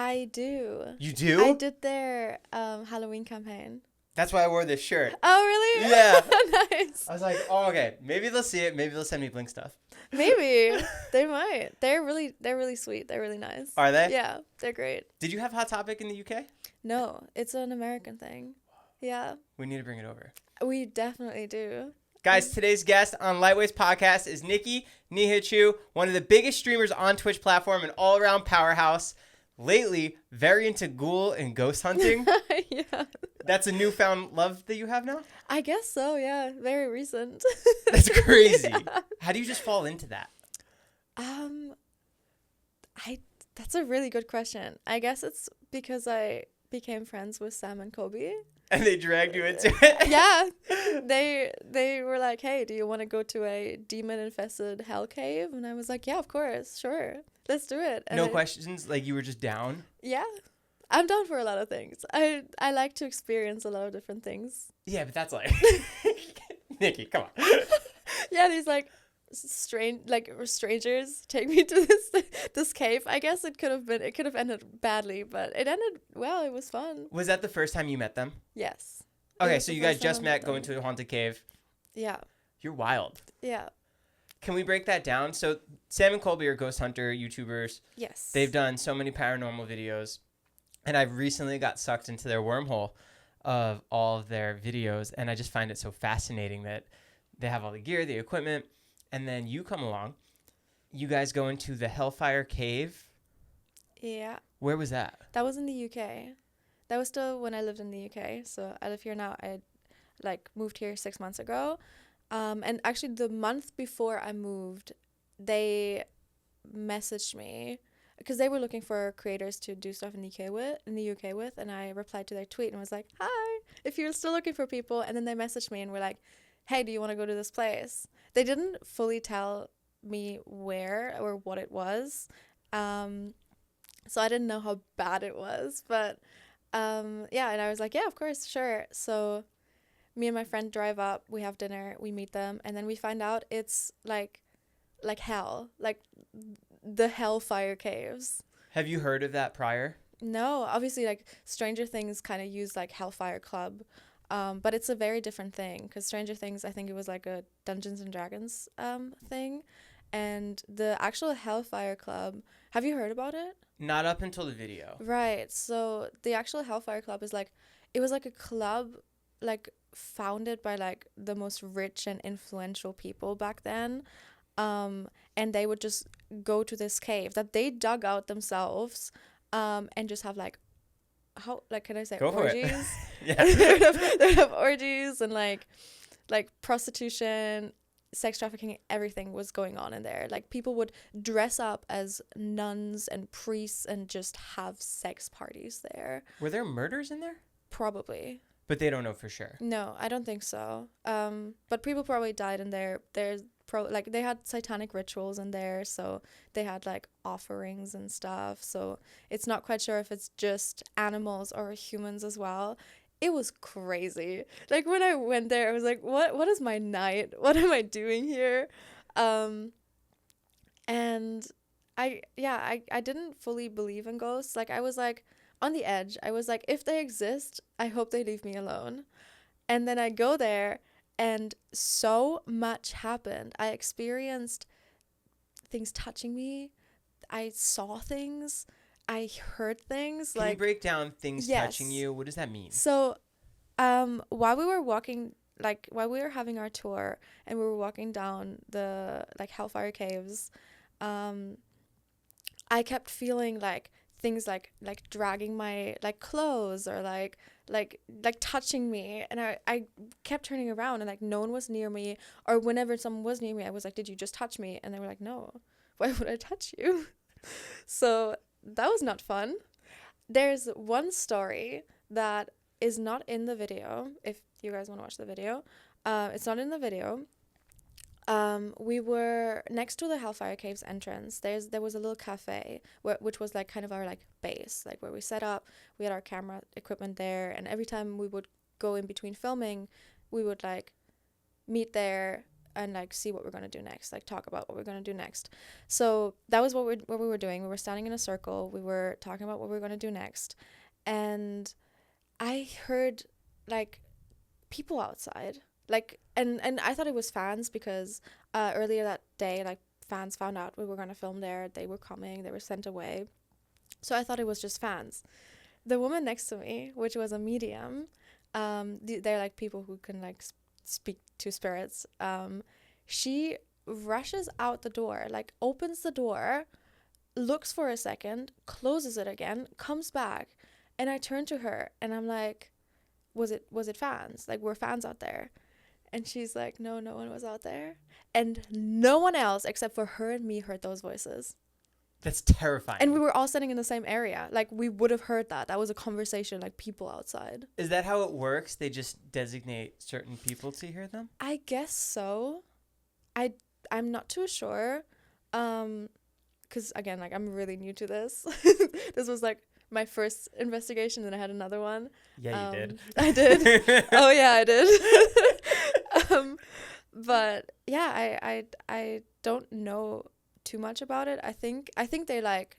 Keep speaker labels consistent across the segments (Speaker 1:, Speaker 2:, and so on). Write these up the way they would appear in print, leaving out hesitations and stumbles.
Speaker 1: I do.
Speaker 2: You do?
Speaker 1: I did their Halloween campaign.
Speaker 2: That's why I wore this shirt.
Speaker 1: Oh, really?
Speaker 2: Yeah.
Speaker 1: Nice.
Speaker 2: I was like, oh, okay. Maybe they'll see it. Maybe they'll send me Blink stuff.
Speaker 1: Maybe. They might. They're really sweet. They're really nice.
Speaker 2: Are they?
Speaker 1: Yeah, they're great.
Speaker 2: Did you have Hot Topic in the UK?
Speaker 1: No, it's an American thing. Yeah.
Speaker 2: We need to bring it over.
Speaker 1: We definitely do.
Speaker 2: Guys, today's guest on Lightweights Podcast is Niki Nihachu, one of the biggest streamers on Twitch platform and all-around powerhouse. Lately, very into ghoul and ghost hunting.
Speaker 1: Yeah.
Speaker 2: That's a newfound love that you have now?
Speaker 1: I guess so, yeah. Very recent.
Speaker 2: That's crazy.
Speaker 1: Yeah.
Speaker 2: How do you just fall into that?
Speaker 1: That's a really good question. I guess it's because I became friends with Sam and Colby.
Speaker 2: And they dragged you into it?
Speaker 1: Yeah. They were like, hey, do you want to go to a demon-infested hell cave? And I was like, yeah, of course. Sure. Let's do it. And
Speaker 2: No questions? Like you were just down?
Speaker 1: Yeah. I'm down for a lot of things. I like to experience a lot of different things.
Speaker 2: Yeah, but that's like... Niki, come on.
Speaker 1: Yeah, these strangers take me to this cave. I guess it could have ended badly, but it ended well. It was fun.
Speaker 2: Was that the first time you met them?
Speaker 1: Yes.
Speaker 2: Okay, so you guys just met going to a haunted cave.
Speaker 1: Yeah.
Speaker 2: You're wild.
Speaker 1: Yeah.
Speaker 2: Can we break that down? So Sam and Colby are ghost hunter YouTubers.
Speaker 1: Yes.
Speaker 2: They've done so many paranormal videos. And I've recently got sucked into their wormhole of all of their videos. And I just find it so fascinating that they have all the gear, the equipment. And then you come along. You guys go into the Hellfire Cave.
Speaker 1: Yeah.
Speaker 2: Where was that?
Speaker 1: That was in the UK. That was still when I lived in the UK. So I live here now. I moved here 6 months ago. And actually the month before I moved, they messaged me because they were looking for creators to do stuff in the UK with, and I replied to their tweet and was like, hi, if you're still looking for people. And then they messaged me and were like, hey, do you want to go to this place? They didn't fully tell me where or what it was. So I didn't know how bad it was, but yeah, and I was like, yeah, of course, sure. So me and my friend drive up, we have dinner, we meet them, and then we find out it's like hell, like the Hellfire Caves.
Speaker 2: Have you heard of that prior?
Speaker 1: No, obviously, like Stranger Things kind of used like Hellfire Club, but it's a very different thing because Stranger Things, I think it was like a Dungeons and Dragons thing, and the actual Hellfire Club, have you heard about it?
Speaker 2: Not up until the video.
Speaker 1: Right, so the actual Hellfire Club is like, it was like a club like founded by like the most rich and influential people back then, and they would just go to this cave that they dug out themselves, and just have like, how, like, can I say
Speaker 2: Go
Speaker 1: orgies?
Speaker 2: For it. Yeah.
Speaker 1: They have orgies and like prostitution, sex trafficking, everything was going on in there. Like people would dress up as nuns and priests and just have sex parties there.
Speaker 2: Were there murders in there?
Speaker 1: Probably.
Speaker 2: But they don't know for sure.
Speaker 1: No, I don't think so. But people probably died in there. Like they had satanic rituals in there, so they had like offerings and stuff. So it's not quite sure if it's just animals or humans as well. It was crazy. Like when I went there, I was like, what is my night? What am I doing here? And I didn't fully believe in ghosts. Like I was like on the edge. I was like, if they exist, I hope they leave me alone. And then I go there and so much happened. I experienced things touching me. I saw things. I heard things.
Speaker 2: Can you break down things touching you? What does that mean?
Speaker 1: So, while we were having our tour and we were walking down the like Hellfire Caves, I kept feeling like things like dragging my like clothes or like touching me, and I kept turning around and like no one was near me, or whenever someone was near me, I was like, did you just touch me? And they were like, no, why would I touch you? So that was not fun. There's one story that is not in the video. If you guys want to watch the video, it's not in the video. We were next to the Hellfire Caves entrance. There was a little cafe which was like kind of our like base, like where we set up. We had our camera equipment there, and every time we would go in between filming, we would like meet there, and like see what we're going to do next, like talk about what we're going to do next. So that was what we were doing. We were standing in a circle. We were talking about what we were going to do next. And I heard like people outside, like, and I thought it was fans because earlier that day, like, fans found out we were going to film there. They were coming. They were sent away. So I thought it was just fans. The woman next to me, which was a medium, they're like people who can like speak to spirits. She rushes out the door, like opens the door, looks for a second, closes it again, comes back, and I turn to her and I'm like, was it fans? Like, were fans out there? And she's like, no one was out there. And no one else except for her and me heard those voices.
Speaker 2: That's terrifying.
Speaker 1: And we were all sitting in the same area. Like, we would have heard that. That was a conversation, like, people outside.
Speaker 2: Is that how it works? They just designate certain people to hear them?
Speaker 1: I guess so. I'm not too sure. Because, again, like, I'm really new to this. This was, like, my first investigation, and I had another one.
Speaker 2: Yeah, you did.
Speaker 1: I did. Oh, yeah, I did. But, yeah, I don't know too much about it. I think they like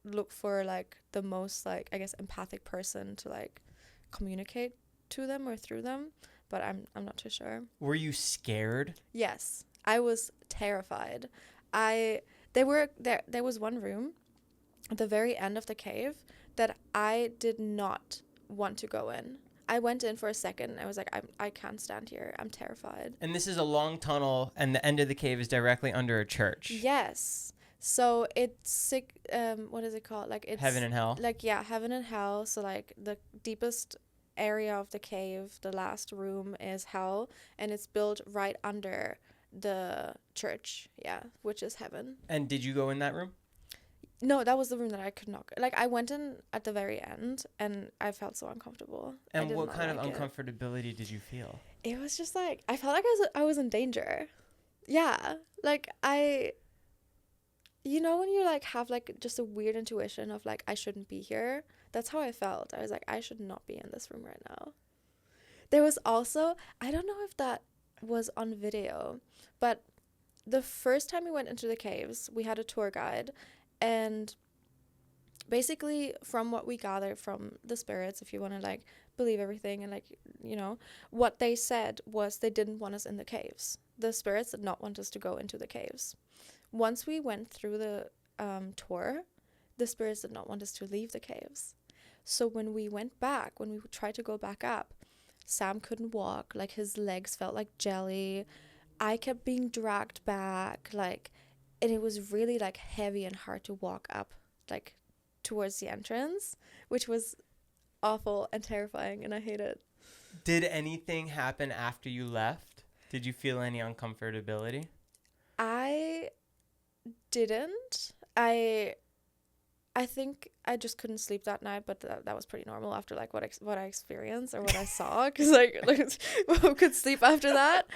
Speaker 1: look for like the most, like, I guess, empathic person to like communicate to them or through them, but I'm not too sure.
Speaker 2: Were you scared?
Speaker 1: Yes, I was terrified. There was one room at the very end of the cave that I did not want to go in. I went in for a second. I was like, I can't stand here. I'm terrified.
Speaker 2: And this is a long tunnel, and the end of the cave is directly under a church.
Speaker 1: Yes. So it's what is it called? Like, it's
Speaker 2: Heaven and hell.
Speaker 1: Like, yeah, heaven and hell. So like the deepest area of the cave, the last room, is hell, and it's built right under the church. Yeah, which is heaven.
Speaker 2: And did you go in that room?
Speaker 1: No, that was the room that I could not. Like, I went in at the very end, and I felt so uncomfortable.
Speaker 2: And what kind of uncomfortability did you feel?
Speaker 1: It was just like, I felt like I was in danger. Yeah, like you know when you like have like just a weird intuition of like, I shouldn't be here. That's how I felt. I was like, I should not be in this room right now. There was also, I don't know if that was on video, but the first time we went into the caves, we had a tour guide. And basically, from what we gathered from the spirits, if you want to like believe everything and like, you know, what they said was they didn't want us in the caves. The spirits did not want us to go into the caves. Once we went through the tour, the spirits did not want us to leave the caves. So when we went back, when we tried to go back up, Sam couldn't walk. Like, his legs felt like jelly. I kept being dragged back, like. And it was really like heavy and hard to walk up like towards the entrance, which was awful and terrifying, and I hate it.
Speaker 2: Did anything happen after you left? Did you feel any uncomfortability? I
Speaker 1: didn't. I think I just couldn't sleep that night, but that was pretty normal after like what I experienced or what I saw, because like who could sleep after that?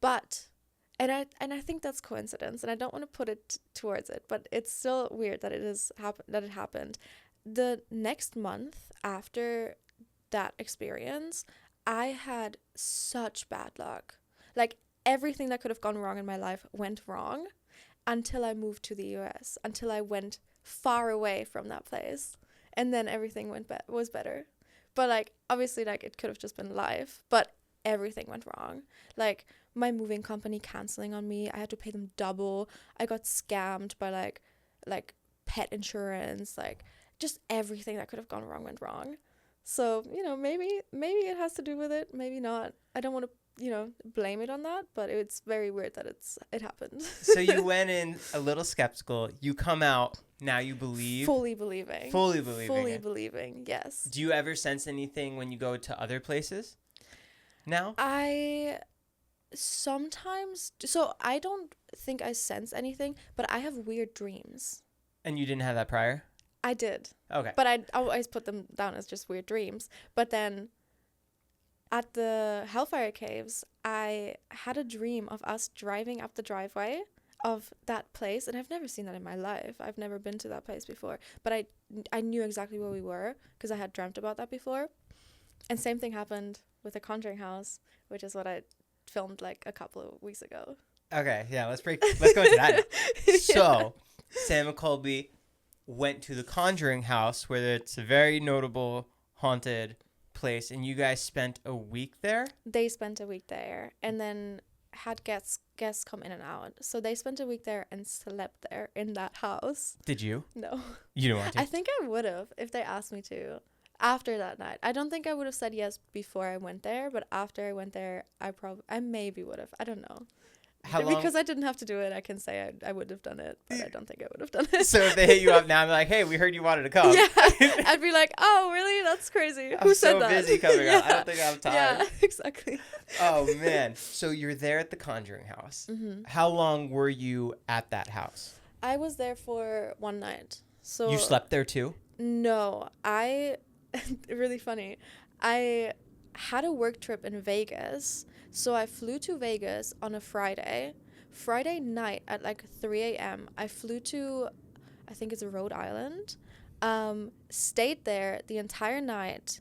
Speaker 1: But. And I think that's coincidence, and I don't want to put it towards it, but it's still weird that it happened. The next month after that experience, I had such bad luck. Like, everything that could have gone wrong in my life went wrong until I moved to the US, until I went far away from that place, and then everything was better. But like, obviously, like, it could have just been life, but everything went wrong. Like, my moving company canceling on me, I had to pay them double. I got scammed by like pet insurance, like just everything that could have gone wrong went wrong. So, you know, maybe it has to do with it, maybe not. I don't want to, you know, blame it on that, but it's very weird that it happened.
Speaker 2: So you went in a little skeptical, you come out, now you believe?
Speaker 1: Fully believing, yes.
Speaker 2: Do you ever sense anything when you go to other places now?
Speaker 1: I sometimes, so I don't think I sense anything, but I have weird dreams.
Speaker 2: And you didn't have that prior?
Speaker 1: I did.
Speaker 2: Okay.
Speaker 1: But I always put them down as just weird dreams. But then at the Hellfire Caves, I had a dream of us driving up the driveway of that place, and I've never seen that in my life. I've never been to that place before, but I knew exactly where we were because I had dreamt about that before. And same thing happened with the Conjuring House, which is what I filmed like a couple of weeks ago.
Speaker 2: Okay, yeah, let's go into that now. So, Sam and Colby went to the Conjuring House, where it's a very notable haunted place, and you guys spent a week there?
Speaker 1: They spent a week there, and then had guests come in and out. So they spent a week there and slept there in that house.
Speaker 2: Did you?
Speaker 1: No.
Speaker 2: You didn't want to?
Speaker 1: I think I would have if they asked me to. After that night, I don't think I would have said yes before I went there, but after I went there, I maybe would have. I don't know.
Speaker 2: How long?
Speaker 1: Because I didn't have to do it, I can say I would have done it, but I don't think I would have done it.
Speaker 2: So if they hit you up now and be like, hey, we heard you wanted to come.
Speaker 1: Yeah, I'd be like, oh, really? That's crazy. Who said that?
Speaker 2: I'm so busy coming
Speaker 1: Yeah.
Speaker 2: out. I don't think I have time.
Speaker 1: Yeah, exactly.
Speaker 2: Oh, man. So you're there at the Conjuring House.
Speaker 1: Mm-hmm.
Speaker 2: How long were you at that house?
Speaker 1: I was there for one night. So
Speaker 2: You slept there too?
Speaker 1: No, really funny. I had a work trip in Vegas. So I flew to Vegas on a Friday. Friday night at like 3 a.m. I flew to, I think it's Rhode Island. Stayed there the entire night.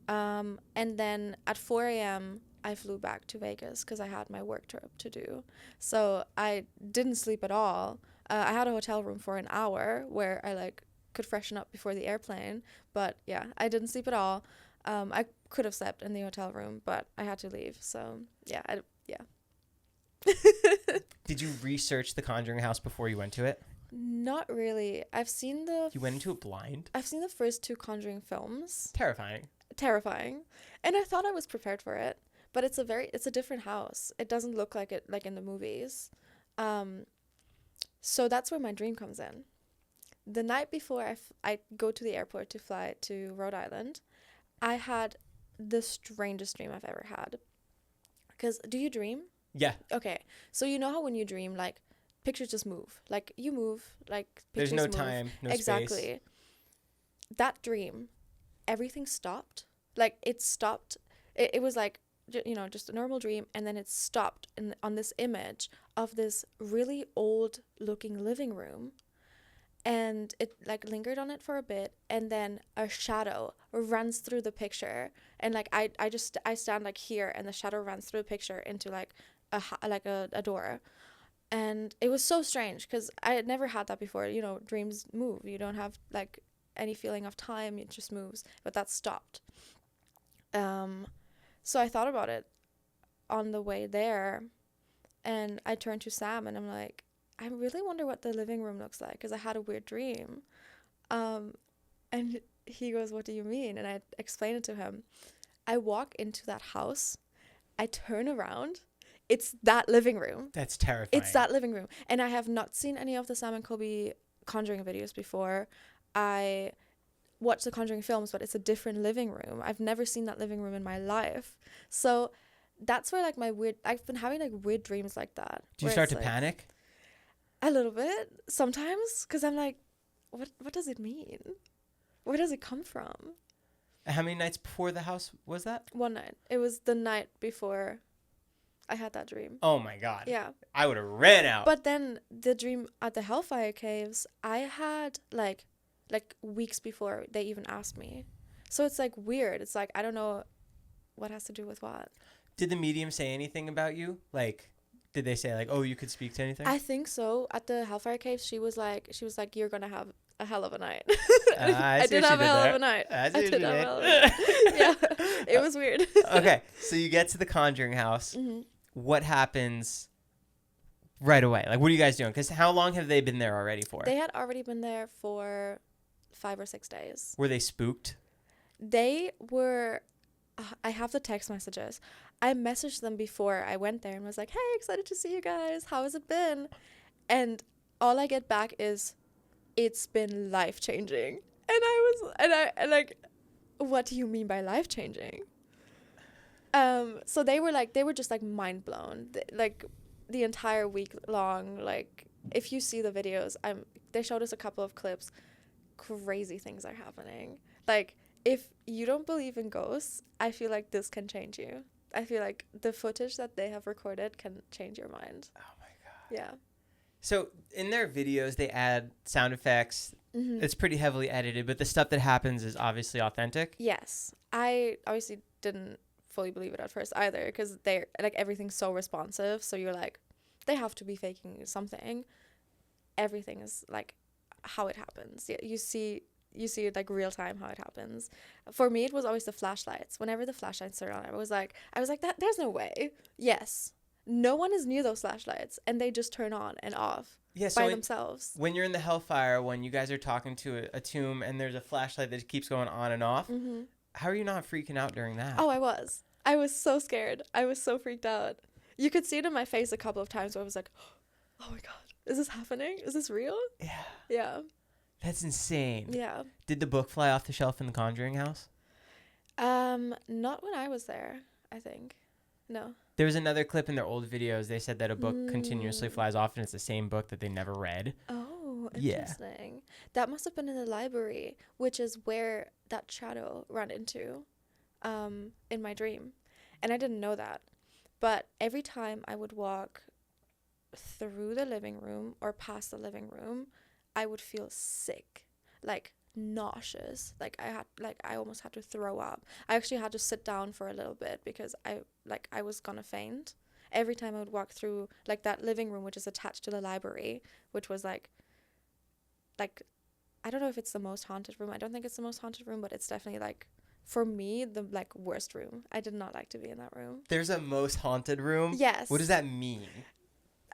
Speaker 1: And then at 4 a.m. I flew back to Vegas because I had my work trip to do. So I didn't sleep at all. I had a hotel room for an hour where I like could freshen up before the airplane. But yeah, I didn't sleep at all. I could have slept in the hotel room, but I had to leave. So yeah,
Speaker 2: Did you research the Conjuring House before you went to it?
Speaker 1: Not really.
Speaker 2: You went into it blind?
Speaker 1: I've seen the first 2 Conjuring films.
Speaker 2: Terrifying.
Speaker 1: And I thought I was prepared for it, but it's a different house. It doesn't look like it like in the movies. So that's where my dream comes in. The night before I go to the airport to fly to Rhode Island, I had the strangest dream I've ever had. Because do you dream?
Speaker 2: Yeah.
Speaker 1: Okay. So you know how when you dream, like, pictures just move. Like, you move, like, pictures
Speaker 2: There's no
Speaker 1: move.
Speaker 2: time, no
Speaker 1: Exactly.
Speaker 2: space.
Speaker 1: That dream, everything stopped. Like, it stopped. It was like, just a normal dream. And then it stopped on this image of this really old-looking living room. And it like lingered on it for a bit, and then a shadow runs through the picture, and like I stand like here, and the shadow runs through the picture into like a door, and it was so strange because I had never had that before. Dreams move. You don't have like any feeling of time. It just moves, but that stopped. So I thought about it on the way there, and I turned to Sam, and I'm like, I really wonder what the living room looks like because I had a weird dream. And he goes, what do you mean? And I explained it to him. I walk into that house. I turn around. It's that living room.
Speaker 2: That's terrifying.
Speaker 1: It's that living room. And I have not seen any of the Sam and Colby Conjuring videos before. I watched the Conjuring films, but it's a different living room. I've never seen that living room in my life. So that's where like I've been having like weird dreams like that.
Speaker 2: Do you start to panic?
Speaker 1: A little bit sometimes, because I'm like, what does it mean? Where does it come from?
Speaker 2: How many nights before the house was that?
Speaker 1: One night. It was the night before I had that dream.
Speaker 2: Oh my God.
Speaker 1: Yeah.
Speaker 2: I would have ran out.
Speaker 1: But then the dream at the Hellfire Caves, I had like weeks before they even asked me. So it's like weird. It's like, I don't know what has to do with what.
Speaker 2: Did the medium say anything about you? Like, did they say like, oh, you could speak to anything?
Speaker 1: I think so. At the Hellfire Caves, she was like, you're gonna have a hell of a night.
Speaker 2: I
Speaker 1: did have a hell of a night.
Speaker 2: I
Speaker 1: did have a hell of a night. Yeah, it was weird.
Speaker 2: Okay, so you get to the Conjuring House.
Speaker 1: Mm-hmm.
Speaker 2: What happens right away? Like, what are you guys doing? Because how long have they been there already for?
Speaker 1: They had already been there for 5 or 6 days.
Speaker 2: Were they spooked?
Speaker 1: They were. I have the text messages. I messaged them before I went there and was like, hey, excited to see you guys. How has it been? And all I get back is, it's been life-changing. And like, what do you mean by life-changing? So they were just like mind blown. Like the entire week long, like if you see the videos, they showed us a couple of clips. Crazy things are happening. Like, if you don't believe in ghosts, I feel like this can change you. I feel like the footage that they have recorded can change your mind.
Speaker 2: Oh my God.
Speaker 1: Yeah.
Speaker 2: So in their videos, they add sound effects.
Speaker 1: Mm-hmm.
Speaker 2: It's pretty heavily edited, but the stuff that happens is obviously authentic.
Speaker 1: Yes. I obviously didn't fully believe it at first either, because they're like, everything's so responsive, so you're like, they have to be faking something. Everything is like how it happens. You see it like real time how it happens. For me, it was always the flashlights. Whenever the flashlights are on, I was like that there's no way. Yes, no one is near those flashlights, and they just turn on and off by themselves. When
Speaker 2: you're in the hellfire, when you guys are talking to a tomb and there's a flashlight that keeps going on and off, how are you not freaking out during that?
Speaker 1: Oh, I was so scared. I was so freaked out. You could see it in my face a couple of times where I was like, oh my god, is this happening? Is this real? Yeah.
Speaker 2: That's insane.
Speaker 1: Yeah.
Speaker 2: Did the book fly off the shelf in the Conjuring House?
Speaker 1: Not when I was there, I think. No.
Speaker 2: There was another clip in their old videos. They said that a book continuously flies off, and it's the same book that they never read.
Speaker 1: Oh, interesting. Yeah. That must have been in the library, which is where that shadow ran into in my dream. And I didn't know that. But every time I would walk through the living room or past the living room, I would feel sick, like nauseous. Like I almost had to throw up. I actually had to sit down for a little bit because I was gonna faint. Every time I would walk through like that living room, which is attached to the library, which was like I don't know if it's the most haunted room. I don't think it's the most haunted room, but it's definitely like, for me, the like worst room. I did not like to be in that room.
Speaker 2: There's a most haunted room?
Speaker 1: Yes.
Speaker 2: What does that mean?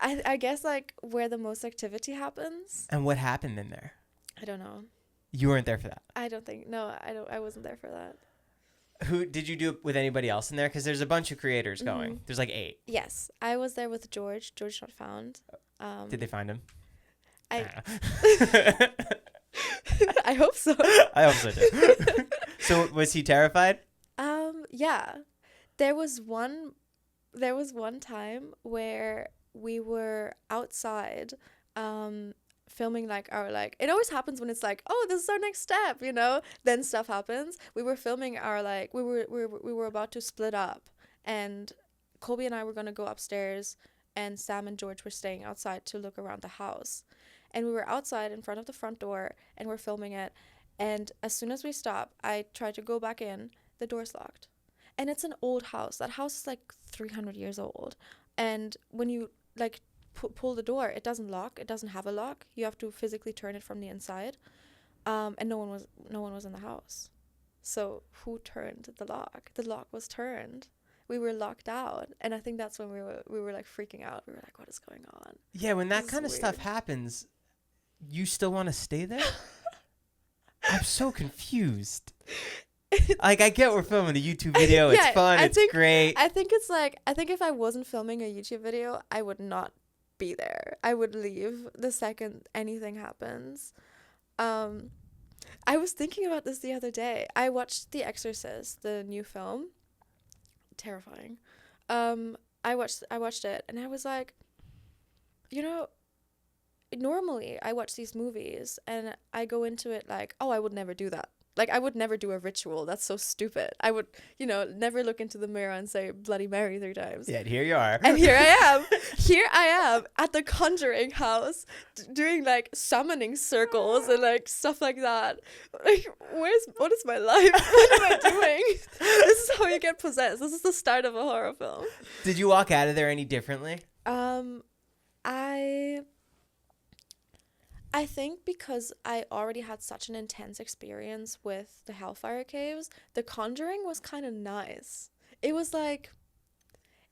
Speaker 1: I guess like where the most activity happens.
Speaker 2: And what happened in there?
Speaker 1: I don't know.
Speaker 2: You weren't there for that?
Speaker 1: I don't think. No, I wasn't there for that.
Speaker 2: Who did you do it with? Anybody else in there? Because there's a bunch of creators going. There's like 8.
Speaker 1: Yes, I was there with George. George not found.
Speaker 2: Did they find him?
Speaker 1: I hope so.
Speaker 2: I hope so too. So was he terrified?
Speaker 1: Yeah. There was one time where we were outside filming like our like, it always happens when it's like, oh, this is our next step, you know, then stuff happens. We were filming our like, we were about to split up, and Colby and I were going to go upstairs, and Sam and George were staying outside to look around the house. And we were outside in front of the front door, and we're filming it, and as soon as we stop, I tried to go back in, the door's locked. And it's an old house. That house is like 300 years old. And when you like pull the door, it doesn't lock. It doesn't have a lock. You have to physically turn it from the inside. And no one was in the house. So who turned the lock? The lock was turned. We were locked out. And I think that's when we were like freaking out. We were like, what is going on?
Speaker 2: Yeah, when that kind of stuff happens, you still want to stay there? I'm so confused. Like, I get we're filming a YouTube video. It's fun. It's great.
Speaker 1: I think it's like, I think if I wasn't filming a YouTube video, I would not be there. I would leave the second anything happens. I was thinking about this the other day. I watched The Exorcist, the new film. Terrifying. I watched it, and I was like, you know, normally I watch these movies and I go into it like, oh, I would never do that. Like, I would never do a ritual. That's so stupid. I would, you know, never look into the mirror and say Bloody Mary 3 times.
Speaker 2: Yeah, here you are.
Speaker 1: And here I am. Here I am at the Conjuring House doing, like, summoning circles and, like, stuff like that. Like, what is my life? What am I doing? This is how you get possessed. This is the start of a horror film.
Speaker 2: Did you walk out of there any differently?
Speaker 1: I think because I already had such an intense experience with the Hellfire Caves, The Conjuring was kind of nice. It was like,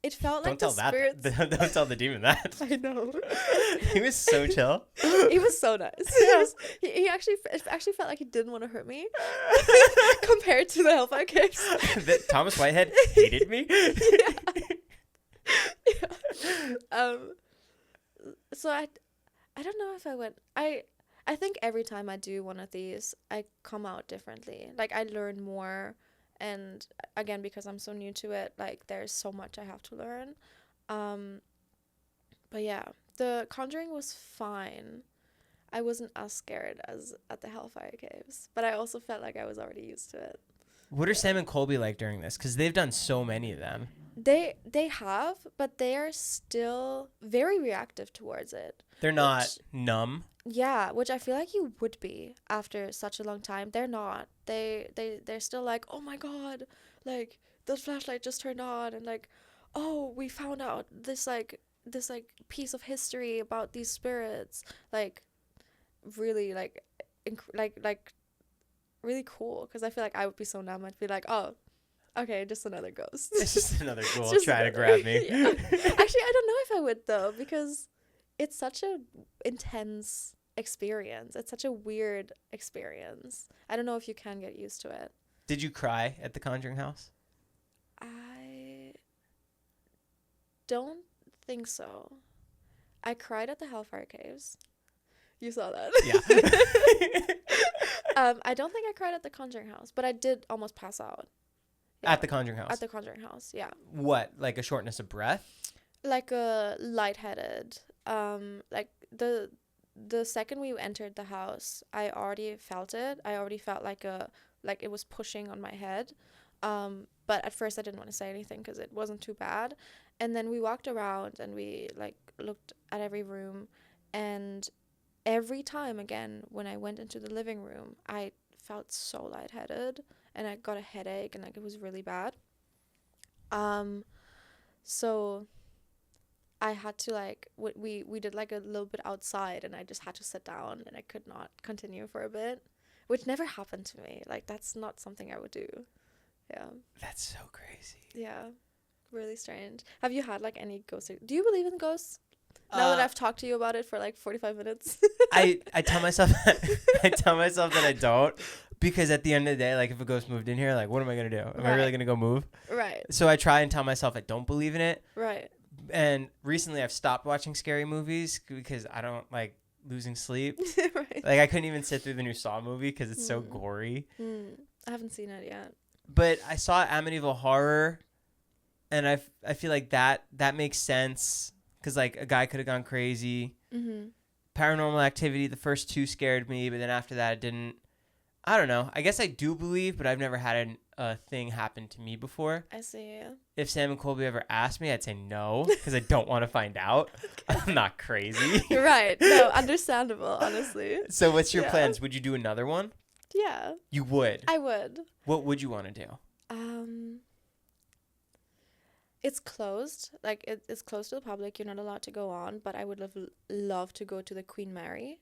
Speaker 1: it felt like the spirits.
Speaker 2: Don't tell the demon that.
Speaker 1: I know.
Speaker 2: He was so chill.
Speaker 1: He was so nice. He actually felt like he didn't want to hurt me compared to the Hellfire Caves.
Speaker 2: Thomas Whitehead hated me.
Speaker 1: Yeah. So I don't know if I went. I think every time I do one of these, I come out differently. Like, I learn more, and again, because I'm so new to it, like, there's so much I have to learn. But yeah, the Conjuring was fine. I wasn't as scared as at the Hellfire Caves, but I also felt like I was already used to it.
Speaker 2: What are Sam and Colby like during this? Because they've done so many of them.
Speaker 1: They have, but they are still very reactive towards it.
Speaker 2: They're not numb.
Speaker 1: Yeah, which I feel like you would be after such a long time. They're not. They're still like, oh my god, like, the flashlight just turned on, and like, oh, we found out this piece of history about these spirits, like really like really cool, because I feel like I would be so numb. I'd be like, oh, okay, just another ghost.
Speaker 2: It's just another ghoul trying to grab me.
Speaker 1: Yeah. Actually, I don't know if I would though, because it's such a intense experience. It's such a weird experience. I don't know if you can get used to it.
Speaker 2: Did you cry at the Conjuring House?
Speaker 1: I don't think so. I cried at the Hellfire Caves. You saw that.
Speaker 2: Yeah.
Speaker 1: I don't think I cried at the Conjuring House, but I did almost pass out. Yeah.
Speaker 2: At the Conjuring House?
Speaker 1: At the Conjuring House, yeah.
Speaker 2: What? Like a shortness of breath?
Speaker 1: Like a lightheaded. Like the second we entered the house, I already felt it. I already felt like it was pushing on my head. But at first I didn't want to say anything because it wasn't too bad. And then we walked around and we like looked at every room, and every time again when I went into the living room, I felt so lightheaded and I got a headache and like it was really bad. So I had to like we did like a little bit outside, and I just had to sit down and I could not continue for a bit, which never happened to me. Like that's not something I would do. Yeah.
Speaker 2: That's so crazy.
Speaker 1: Yeah. Really strange. Have you had like any ghosts? Do you believe in ghosts? Now that I've talked to you about it for like 45 minutes.
Speaker 2: I tell myself that I don't, because at the end of the day, like if a ghost moved in here, like what am I going to do? Am I really going to go move?
Speaker 1: Right.
Speaker 2: So I try and tell myself I don't believe in it.
Speaker 1: Right.
Speaker 2: And recently I've stopped watching scary movies because I don't like losing sleep.
Speaker 1: Right.
Speaker 2: Like I couldn't even sit through the new Saw movie because it's so gory.
Speaker 1: I haven't seen it yet.
Speaker 2: But I saw Amityville Horror, and I feel like that makes sense because like a guy could have gone crazy.
Speaker 1: Mm-hmm.
Speaker 2: Paranormal Activity, the first two scared me, but then after that it didn't. I don't know. I guess I do believe, but I've never had a thing happen to me before.
Speaker 1: I see.
Speaker 2: If Sam and Colby ever asked me, I'd say no because I don't want to find out. I'm not crazy.
Speaker 1: Right. No, understandable, honestly.
Speaker 2: So what's your plans? Would you do another one?
Speaker 1: Yeah.
Speaker 2: You would?
Speaker 1: I would.
Speaker 2: What would you want to do?
Speaker 1: It's closed. Like, it's closed to the public. You're not allowed to go on. But I would love to go to the Queen Mary.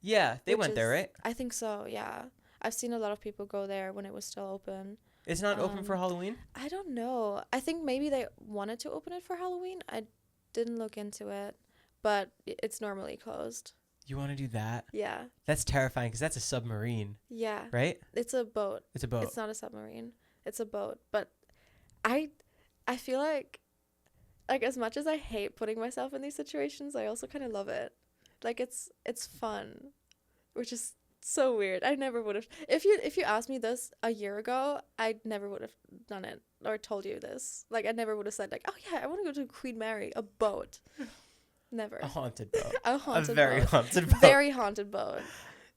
Speaker 2: Yeah, they went there, right?
Speaker 1: I think so, yeah. I've seen a lot of people go there when it was still open.
Speaker 2: It's not open for Halloween?
Speaker 1: I don't know. I think maybe they wanted to open it for Halloween. I didn't look into it. But it's normally closed.
Speaker 2: You want to do that?
Speaker 1: Yeah.
Speaker 2: That's terrifying because that's a submarine.
Speaker 1: Yeah.
Speaker 2: Right?
Speaker 1: It's a boat.
Speaker 2: It's a boat.
Speaker 1: It's not a submarine. It's a boat. But I feel like as much as I hate putting myself in these situations, I also kind of love it. Like it's fun, which is so weird. I never would have. If you asked me this a year ago, I never would have done it or told you this. Like I never would have said like, oh yeah, I want to go to Queen Mary, a boat. Never.
Speaker 2: A haunted boat.
Speaker 1: A
Speaker 2: very
Speaker 1: boat.
Speaker 2: Haunted boat.
Speaker 1: Very haunted boat.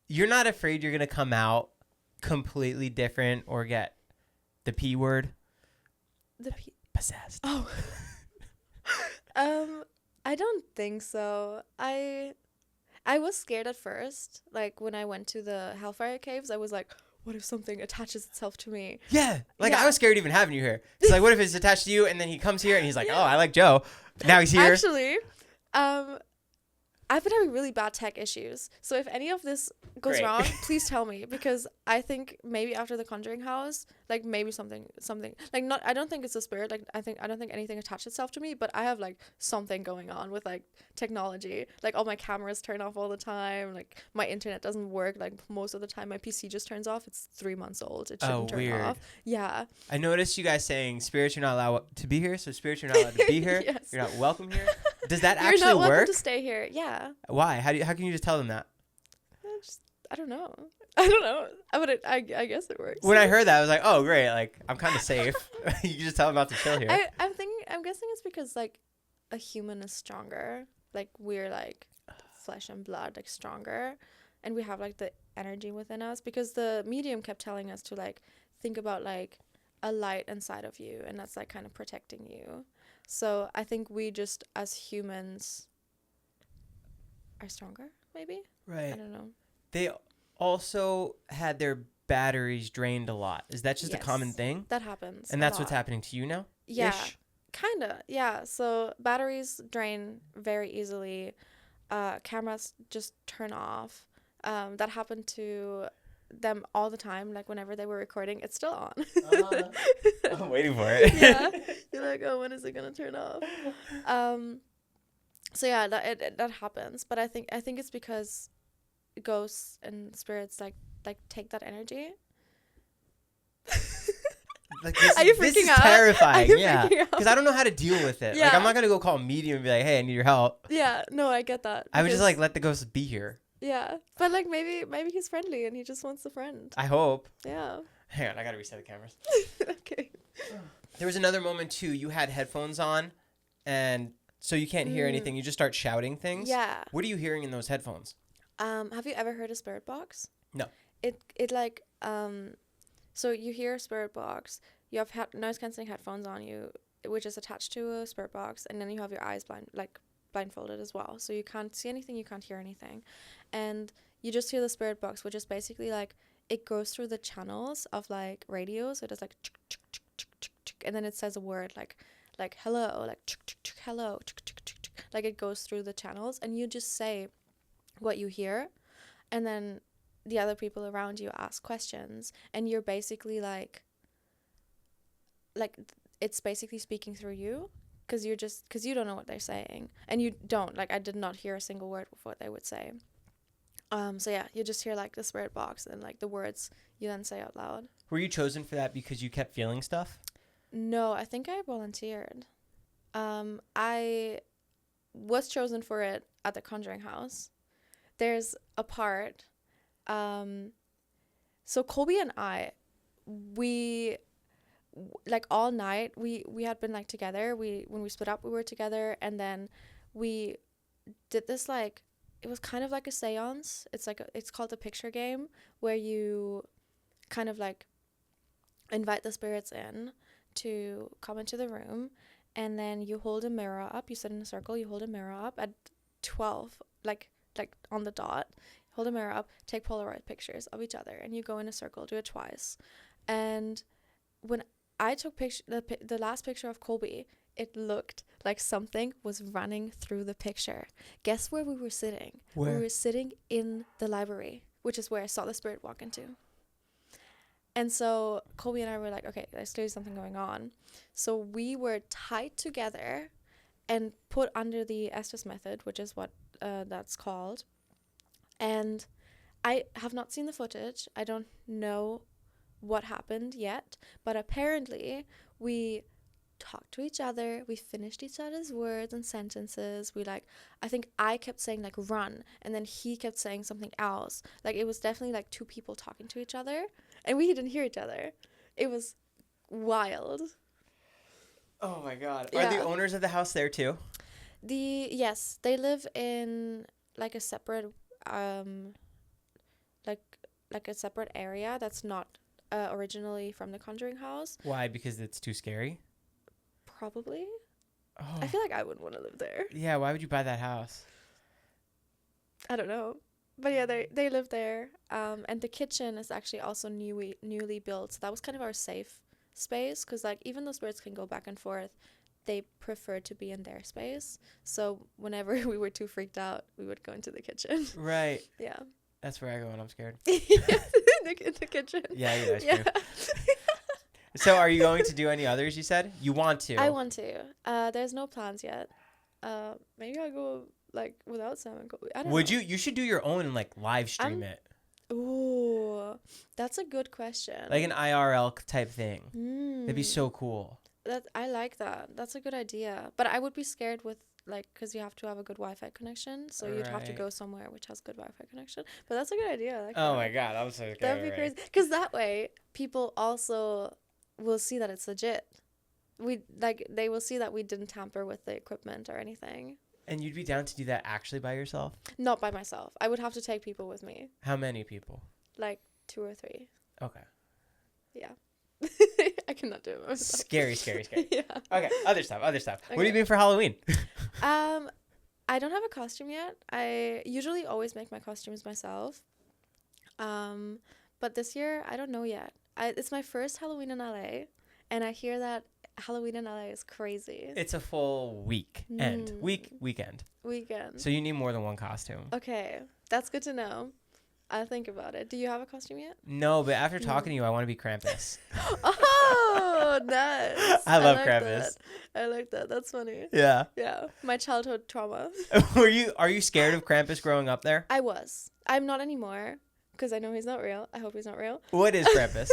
Speaker 2: You're not afraid you're going to come out completely different or get the P word? Possessed.
Speaker 1: Oh. I don't think so. I was scared at first. Like when I went to the Hellfire Caves, I was like, what if something attaches itself to me?
Speaker 2: Yeah. Like I was scared even having you here. It's like, what if it's attached to you and then he comes here and he's like, oh, I like Joe. Now he's here.
Speaker 1: Actually, I've been having really bad tech issues. So if any of this goes wrong, please tell me, because I think maybe after the Conjuring House, like maybe something like not. I don't think it's a spirit. Like I don't think anything attached itself to me. But I have like something going on with like technology. Like all my cameras turn off all the time. Like my internet doesn't work. Like most of the time, my PC just turns off. It's 3 months old. It shouldn't turn off. Yeah.
Speaker 2: I noticed you guys saying spirits you're not allowed to be here. So spirits you're not allowed to be here.
Speaker 1: Yes.
Speaker 2: You're not welcome here. Does that
Speaker 1: You're
Speaker 2: actually
Speaker 1: not
Speaker 2: work?
Speaker 1: welcome to stay here. Yeah.
Speaker 2: Why? How can you just tell them that?
Speaker 1: I don't know. I guess it works.
Speaker 2: When I heard that, I was like, oh great, like I'm kind of safe. You can just tell them not to chill here.
Speaker 1: I'm guessing it's because like a human is stronger. Like we're like flesh and blood, like stronger, and we have like the energy within us, because the medium kept telling us to like think about like a light inside of you, and that's like kind of protecting you. So I think we just as humans are stronger, maybe.
Speaker 2: Right.
Speaker 1: I don't know.
Speaker 2: They also had their batteries drained a lot. Is that just a common
Speaker 1: Yes,
Speaker 2: thing?
Speaker 1: that happens.
Speaker 2: And
Speaker 1: a
Speaker 2: that's what's
Speaker 1: lot.
Speaker 2: happening to you now?
Speaker 1: Yeah,
Speaker 2: Ish?
Speaker 1: kind of. Yeah. So batteries drain very easily. Cameras just turn off. That happened to them all the time. Like whenever they were recording, it's still on.
Speaker 2: I'm waiting for it.
Speaker 1: Yeah. You're like, oh, when is it gonna turn off? So yeah, that happens. But I think it's because ghosts and spirits like take that energy.
Speaker 2: Like this,
Speaker 1: Are you
Speaker 2: this
Speaker 1: freaking
Speaker 2: is
Speaker 1: out?
Speaker 2: terrifying.
Speaker 1: Are you
Speaker 2: Yeah.
Speaker 1: freaking out?
Speaker 2: Because I don't know how to deal with it. Like,
Speaker 1: Yeah.
Speaker 2: I'm not going to go call a medium and be like, hey, I need your help.
Speaker 1: Yeah, no, I get that.
Speaker 2: I would just
Speaker 1: because-
Speaker 2: like let the ghost be here.
Speaker 1: Yeah, but like maybe he's friendly and he just wants a friend.
Speaker 2: I hope.
Speaker 1: Yeah.
Speaker 2: Hang on, I got to reset the cameras.
Speaker 1: Okay.
Speaker 2: There was another moment too. You had headphones on, and so you can't hear anything. You just start shouting things.
Speaker 1: Yeah.
Speaker 2: What are you hearing in those headphones?
Speaker 1: Have you ever heard a spirit box?
Speaker 2: No.
Speaker 1: It like so you hear a spirit box. You have noise cancelling headphones on you, which is attached to a spirit box, and then you have your eyes blindfolded as well, so you can't see anything, you can't hear anything, and you just hear the spirit box, which is basically like it goes through the channels of like radio, so it does like and then it says a word like hello, like hello, like it goes through the channels, and you just say what you hear, and then the other people around you ask questions, and you're basically like it's basically speaking through you, because you don't know what they're saying, and you don't, like, I did not hear a single word of what they would say. So yeah, you just hear like the spirit box and like the words you then say out loud.
Speaker 2: Were you chosen for that because you kept feeling stuff?
Speaker 1: No, I think I volunteered. I was chosen for it at the Conjuring House. There's a part, so Colby and I, we like all night we had been like together. When we split up, we were together, and then we did this, like, it was kind of like a seance. It's called the picture game, where you kind of like invite the spirits in to come into the room, and then you hold a mirror up. You sit in a circle, you hold a mirror up at 12, like on the dot. Hold a mirror up, take Polaroid pictures of each other, and you go in a circle, do it twice. And when I took the last picture of Colby, it looked like something was running through the picture. Guess where we were sitting?
Speaker 2: Where?
Speaker 1: We were sitting in the library, which is where I saw the spirit walk into. And so Colby and I were like, okay, there's clearly something going on. So we were tied together and put under the Estes method, which is what that's called. And I have not seen the footage. I don't know what happened yet, but apparently we talked to each other, we finished each other's words and sentences. I think I kept saying like run, and then he kept saying something else. Like, it was definitely like two people talking to each other, and we didn't hear each other. It was wild.
Speaker 2: Oh my God.
Speaker 1: Yeah.
Speaker 2: Are the owners of the house there too?
Speaker 1: Yes, they live in like a separate like a separate area that's not originally from the Conjuring House.
Speaker 2: Why? Because it's too scary?
Speaker 1: Probably.
Speaker 2: Oh.
Speaker 1: I feel like I wouldn't want to live there.
Speaker 2: Yeah, why would you buy that house?
Speaker 1: I don't know. But yeah, they live there. And the kitchen is actually also newly built. So that was kind of our safe space, because like even though spirits can go back and forth, they prefer to be in their space. So whenever we were too freaked out, we would go into the kitchen.
Speaker 2: Right.
Speaker 1: Yeah.
Speaker 2: That's where I go when I'm scared.
Speaker 1: in the kitchen.
Speaker 2: Yeah, you guys
Speaker 1: Yeah.
Speaker 2: do. So are you going to do any others, you said? You want to?
Speaker 1: I want to. There's no plans yet. Maybe I'll go like without Sam and Colby. I don't know.
Speaker 2: Would you? You should do your own and like live stream it.
Speaker 1: Ooh, that's a good question.
Speaker 2: Like an IRL type thing. That'd be
Speaker 1: Mm.
Speaker 2: so cool.
Speaker 1: I like that. That's a good idea. But I would be scared with, like, because you have to have a good Wi-Fi connection. So you'd have to
Speaker 2: Right.
Speaker 1: go somewhere which has good Wi-Fi connection. But that's a good idea. I like
Speaker 2: Oh
Speaker 1: that.
Speaker 2: my God, I'm so scared.
Speaker 1: That would be crazy. Because that way, people also will see that it's legit. They will see that we didn't tamper with the equipment or anything.
Speaker 2: And you'd be down to do that actually by yourself?
Speaker 1: Not by myself. I would have to take people with me.
Speaker 2: How many people?
Speaker 1: Like 2 or 3.
Speaker 2: Okay.
Speaker 1: Yeah. I cannot do it by myself.
Speaker 2: Scary.
Speaker 1: Yeah.
Speaker 2: Okay, other stuff. What are you
Speaker 1: Okay.
Speaker 2: doing for Halloween?
Speaker 1: I don't have a costume yet. I usually always make my costumes myself. But this year, I don't know yet. It's my first Halloween in LA, and I hear that Halloween in LA is crazy.
Speaker 2: It's a full weekend. Weekend. So you need more than one costume.
Speaker 1: Okay, that's good to know. I'll think about it. Do you have a costume yet?
Speaker 2: No, but after talking to you, I want to be Krampus.
Speaker 1: Oh, nice.
Speaker 2: I love Krampus.
Speaker 1: I like that. That's funny.
Speaker 2: Yeah.
Speaker 1: Yeah. My childhood trauma.
Speaker 2: Are you scared of Krampus growing up there?
Speaker 1: I was. I'm not anymore because I know he's not real. I hope he's not real.
Speaker 2: What is Krampus?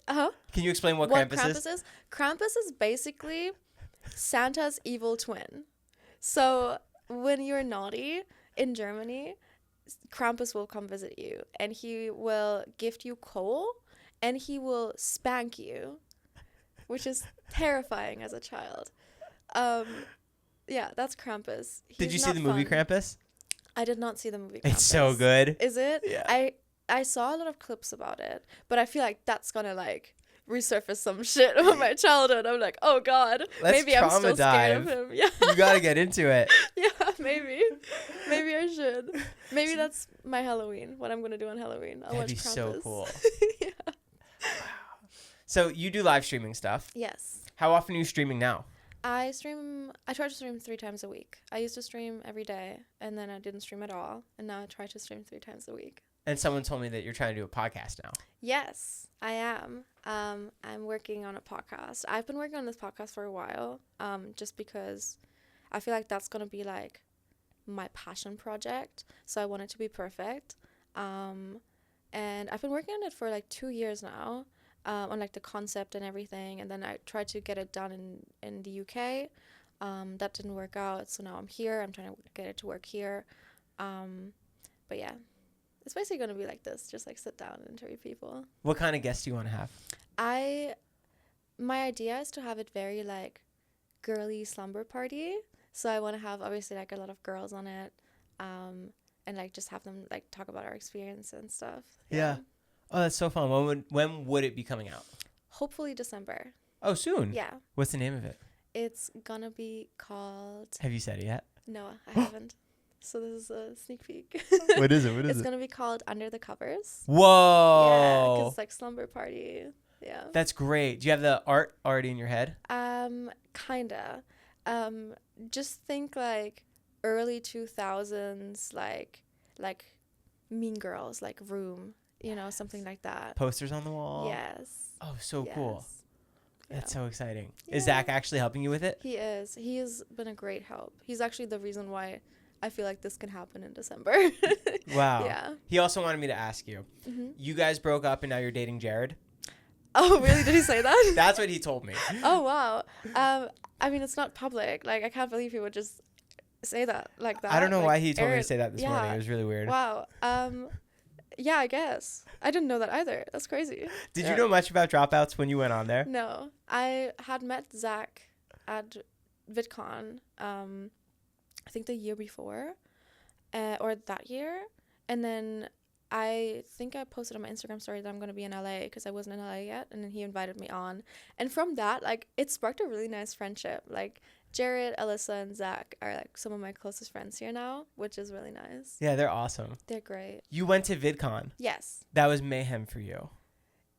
Speaker 1: Uh-huh.
Speaker 2: Can you explain what Krampus
Speaker 1: is? Krampus is basically Santa's evil twin. So when you're naughty in Germany, Krampus will come visit you, and he will gift you coal, and he will spank you, which is terrifying as a child. Yeah, that's Krampus.
Speaker 2: Did you see the movie Krampus?
Speaker 1: I did not see the movie Krampus.
Speaker 2: It's so good.
Speaker 1: Is it?
Speaker 2: Yeah.
Speaker 1: I saw a lot of clips about it, but I feel like that's gonna like resurface some shit about my childhood. I'm like, oh god, maybe I'm still scared of him. Yeah,
Speaker 2: you gotta get into it.
Speaker 1: Yeah, maybe I should. Maybe that's my Halloween. What I'm gonna do on Halloween. I'll watch Krampus. That'd be so cool. Yeah.
Speaker 2: Wow. So you do live streaming stuff.
Speaker 1: Yes.
Speaker 2: How often are you streaming now?
Speaker 1: I try to stream 3 times a week. I used to stream every day, and then I didn't stream at all, and now I try to stream 3 times a week.
Speaker 2: And someone told me that you're trying to do a podcast now.
Speaker 1: Yes, I am. I'm working on a podcast. I've been working on this podcast for a while, just because I feel like that's going to be like my passion project. So I want it to be perfect. And I've been working on it for like 2 years now, on like the concept and everything. And then I tried to get it done in the UK. That didn't work out. So now I'm here. I'm trying to get it to work here. But yeah. It's basically going to be like this, just like sit down and interview people.
Speaker 2: What kind of guests do you want to have?
Speaker 1: My idea is to have it very like girly slumber party. So I want to have obviously like a lot of girls on it, and like just have them like talk about our experience and stuff.
Speaker 2: Yeah. Oh, that's so fun. When would it be coming out?
Speaker 1: Hopefully December.
Speaker 2: Oh, soon?
Speaker 1: Yeah.
Speaker 2: What's the name of it?
Speaker 1: It's gonna be called...
Speaker 2: Have you said it yet?
Speaker 1: No, I haven't. So this is a sneak peek.
Speaker 2: What is it?
Speaker 1: It's gonna be called Under the Covers.
Speaker 2: Whoa.
Speaker 1: Yeah, because it's like slumber party. Yeah.
Speaker 2: That's great. Do you have the art already in your head?
Speaker 1: Kinda. Just think like early 2000s, like Mean Girls, like Room, something like that.
Speaker 2: Posters on the wall.
Speaker 1: Yes.
Speaker 2: Oh, so
Speaker 1: yes.
Speaker 2: Cool.
Speaker 1: Yeah.
Speaker 2: That's so exciting. Yeah. Is Zach actually helping you with it?
Speaker 1: He is. He has been a great help. He's actually the reason why I feel like this can happen in December.
Speaker 2: Wow.
Speaker 1: Yeah.
Speaker 2: He also wanted me to ask you. Mm-hmm. You guys broke up and now you're dating Jared?
Speaker 1: Oh, really? Did he say that?
Speaker 2: That's what he told me.
Speaker 1: Oh, wow. I mean, it's not public. Like, I can't believe he would just say that like that.
Speaker 2: I don't know why he told me to say that this morning. It was really weird.
Speaker 1: Wow. Yeah, I guess. I didn't know that either. That's crazy.
Speaker 2: Did you know much about Dropouts when you went on there?
Speaker 1: No. I had met Zach at VidCon, I think the year before, or that year. And then I think I posted on my Instagram story that I'm going to be in LA because I wasn't in LA yet. And then he invited me on. And from that, like, it sparked a really nice friendship. Like, Jared, Alyssa, and Zach are like some of my closest friends here now, which is really nice.
Speaker 2: Yeah, they're awesome.
Speaker 1: They're great.
Speaker 2: You went to VidCon.
Speaker 1: Yes.
Speaker 2: That was mayhem for you.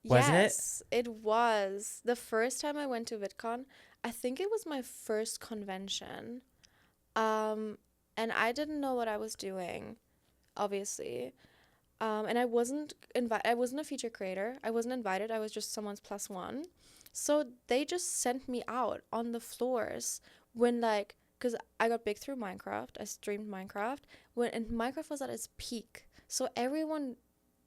Speaker 2: Wasn't it?
Speaker 1: Yes, it was. The first time I went to VidCon, I think it was my first convention. And I didn't know what I was doing, obviously. And I wasn't I wasn't a feature creator. I wasn't invited. I was just someone's plus one. So they just sent me out on the floors when, like, because I got big through Minecraft. I streamed Minecraft and Minecraft was at its peak. So everyone